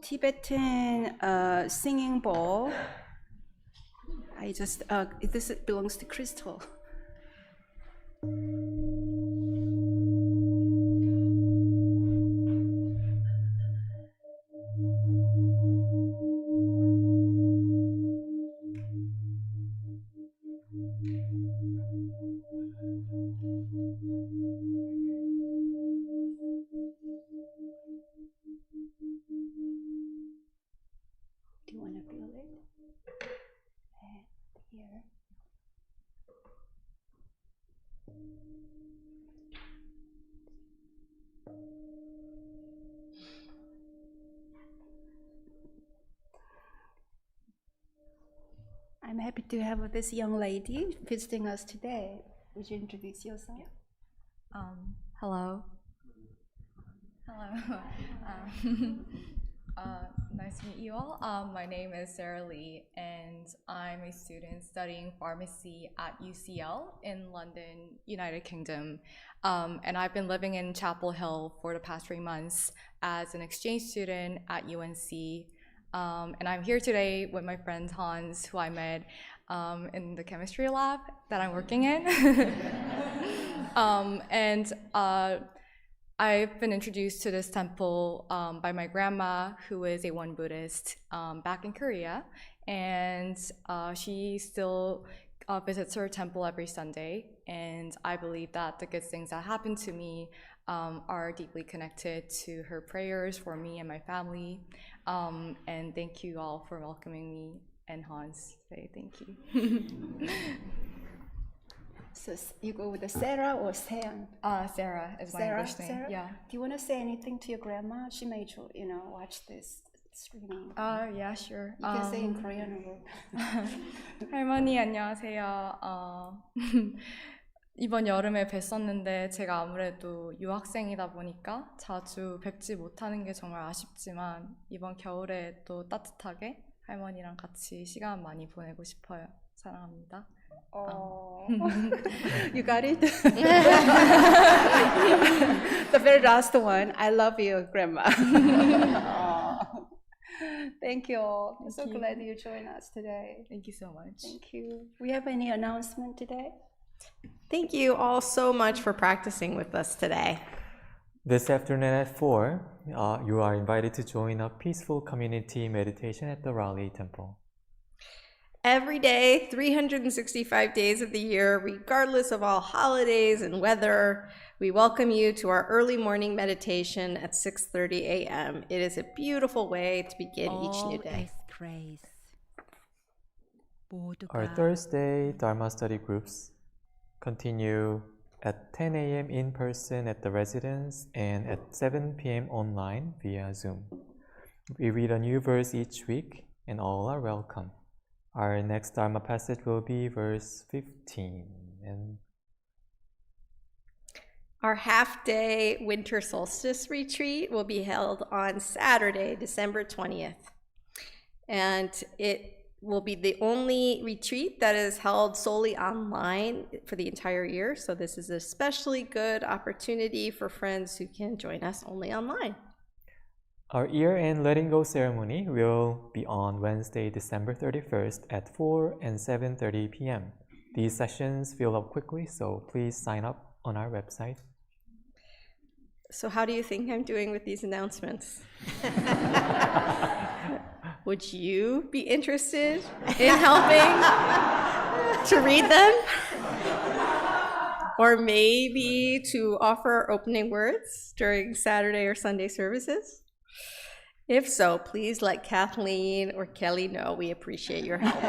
Tibetan singing bowl. This belongs to Crystal. Do you want to feel it? And here. I'm happy to have this young lady visiting us today. Would you introduce yourself? Hello. Hello. Nice to meet you all. My name is Sarah Lee, and I'm a student studying pharmacy at UCL in London, United Kingdom. And I've been living in Chapel Hill for the past 3 months as an exchange student at UNC. And I'm here today with my friend Hans, who I met in the chemistry lab that I'm working in. I've been introduced to this temple by my grandma, who is a Won Buddhist back in Korea. And she still visits her temple every Sunday. And I believe that the good things that happen to me are deeply connected to her prayers for me and my family. And thank you all for welcoming me and Hans today. Thank you. So you go with the Sarah or Sean? Sarah is my English name. Sarah? Yeah. Do you want to say anything to your grandma? She may, watch this streaming. Yeah, sure. You can say in Korean or. 할머니 안녕하세요. 이번 여름에 뵀었는데 제가 아무래도 유학생이다 보니까 자주 뵙지 못하는 게 정말 아쉽지만 이번 겨울에 또 따뜻하게 할머니랑 같이 시간 많이 보내고 싶어요. 사랑합니다. You got it? The very last one. I love you, Grandma. Thank you all. I'm so glad you joined us today. Thank you so much. Thank you. We have any announcement today? Thank you all so much for practicing with us today. This afternoon at 4, you are invited to join a peaceful community meditation at the Raleigh Temple. Every day, 365 days of the year, regardless of all holidays and weather, we welcome you to our early morning meditation at 6:30 a.m. It is a beautiful way to begin each new day. Our Thursday Dharma study groups continue at 10 a.m. in person at the residence and at 7 p.m. online via Zoom. We read a new verse each week and all are welcome. Our next Dharma passage will be verse 15. Our half-day winter solstice retreat will be held on Saturday, December 20th. And it will be the only retreat that is held solely online for the entire year. So this is an especially good opportunity for friends who can join us only online. Our year-end letting go ceremony will be on Wednesday, December 31st at 4 and 7:30 p.m. These sessions fill up quickly, so please sign up on our website. So how do you think I'm doing with these announcements? Would you be interested in helping to read them? Or maybe to offer opening words during Saturday or Sunday services? If so, please let Kathleen or Kelly know. We appreciate your help.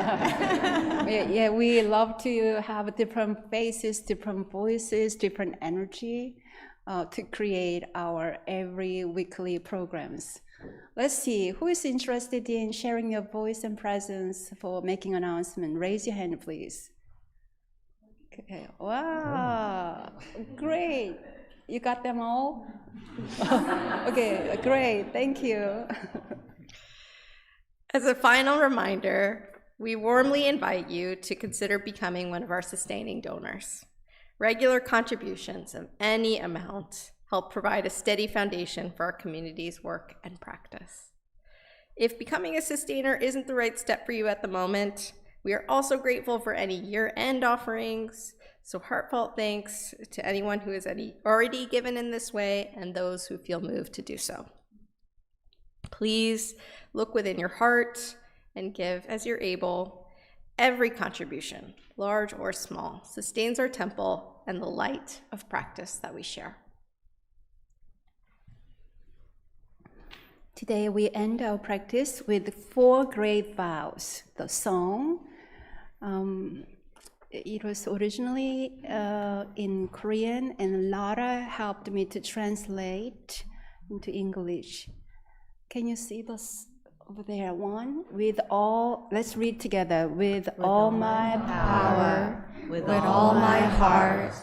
Yeah, we love to have different faces, different voices, different energy to create our every weekly programs. Let's see, who is interested in sharing your voice and presence for making an announcement? Raise your hand, please. Okay. Wow, great. You got them all? Okay, great, thank you. As a final reminder, we warmly invite you to consider becoming one of our sustaining donors. Regular contributions of any amount help provide a steady foundation for our community's work and practice. If becoming a sustainer isn't the right step for you at the moment, we are also grateful for any year-end offerings, so heartfelt thanks to anyone who has already given in this way and those who feel moved to do so. Please look within your heart and give as you're able. Every contribution, large or small, sustains our temple and the light of practice that we share. Today we end our practice with 4 great vows. The song, it was originally in Korean, and Lara helped me to translate into English. Can you see this over there? One, let's read together. With all my power, with all my heart,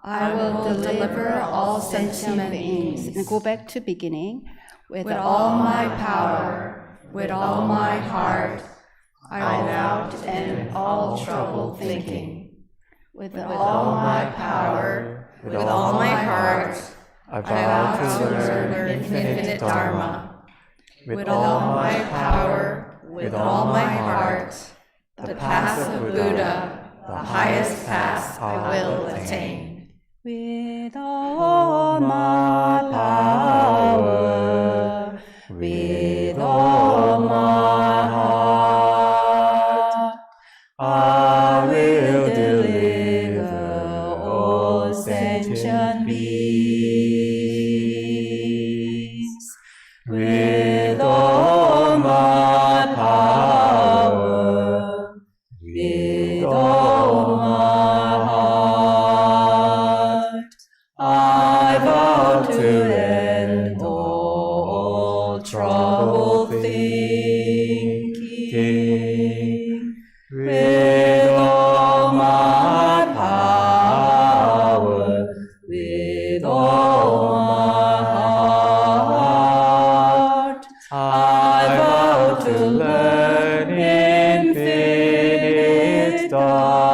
I will deliver all sentient beings. And go back to beginning. With all my power, with all my heart, I vow to end all troubled thinking. With all my power, with all my heart, I vow to learn infinite Dharma. With all my power, with all my heart, the path of Buddha, the highest path I will attain. With all my power, with all my heart, I will deliver all sentient beings. With all my power, with all my heart, I vow to end all troubled thinking. With all my power, with all my heart, I vow to learn infinite Dharma.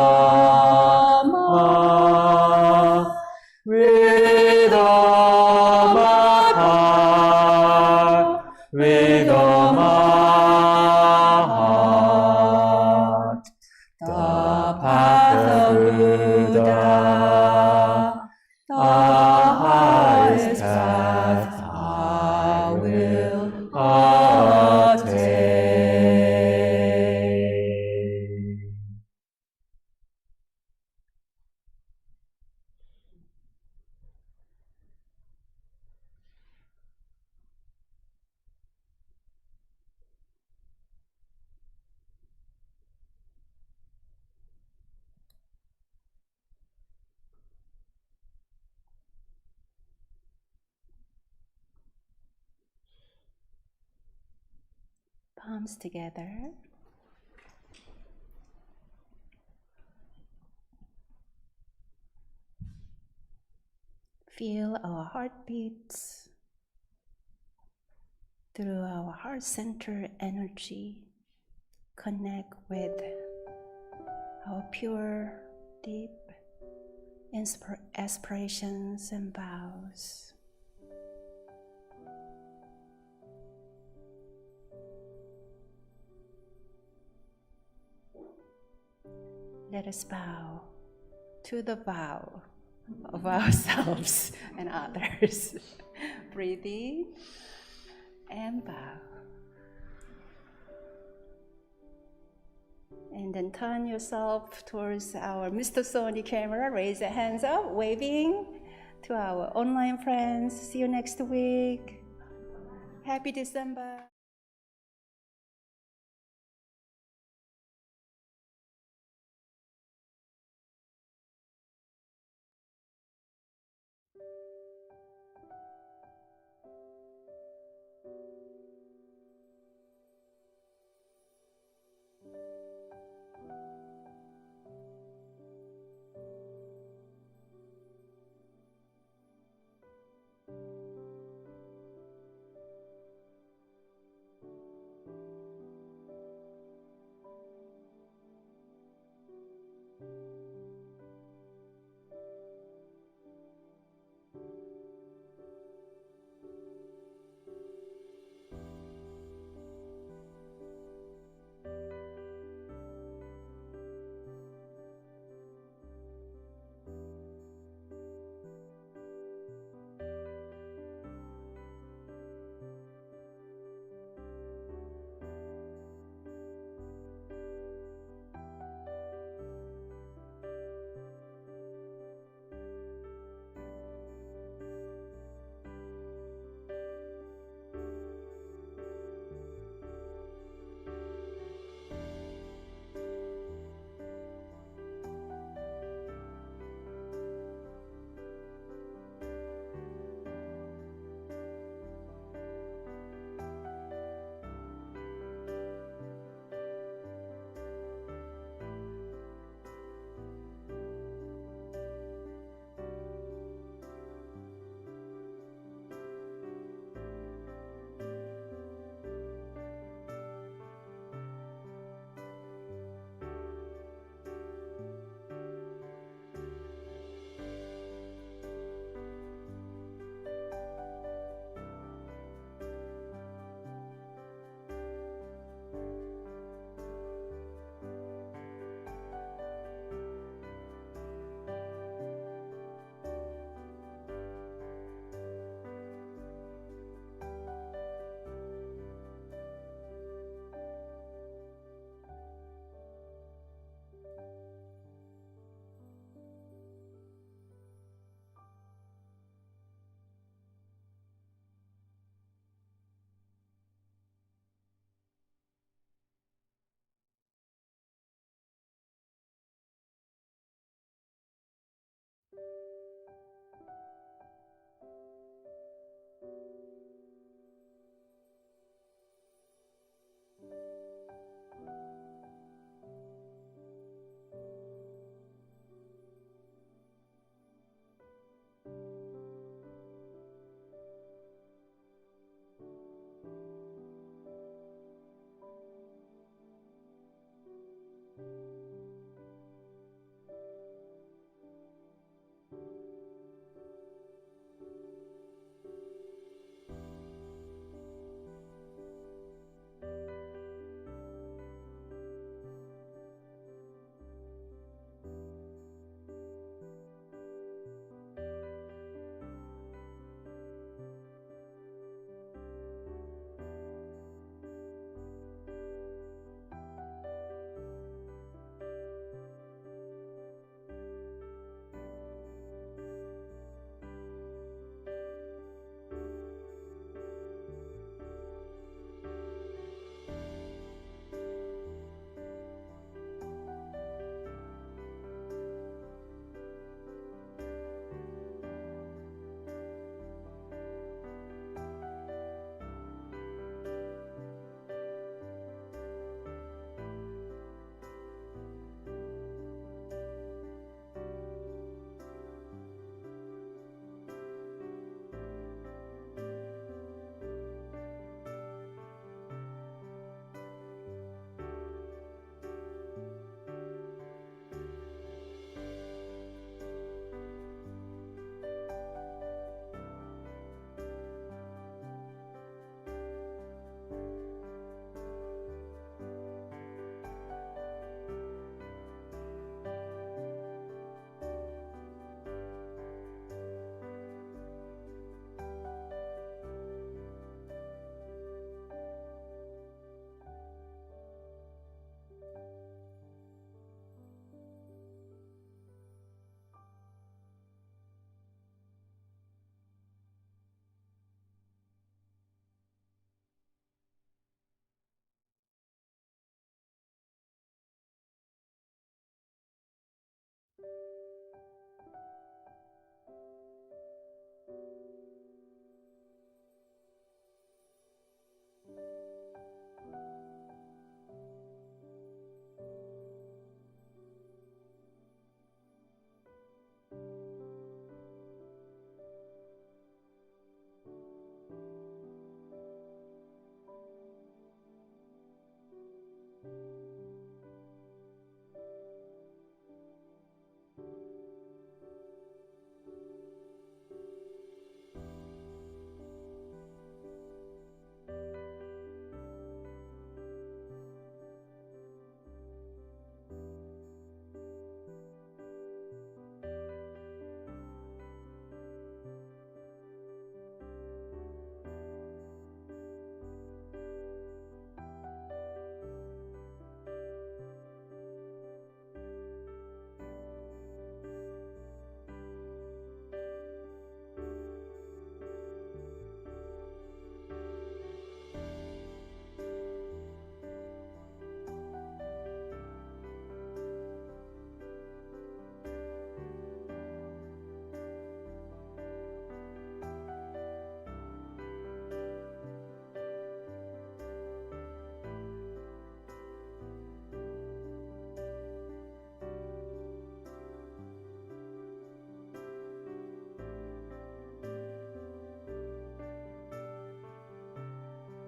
With all my heart, with all my heart, the path of Buddha, the highest path I will attain. Palms together. Feel our heartbeats through our heart center energy. Connect with our pure, deep aspirations and vows. Let us bow to the vow of ourselves and others. Breathe in and bow. And then turn yourself towards our Mr. Sony camera. Raise your hands up, waving to our online friends. See you next week. Happy December.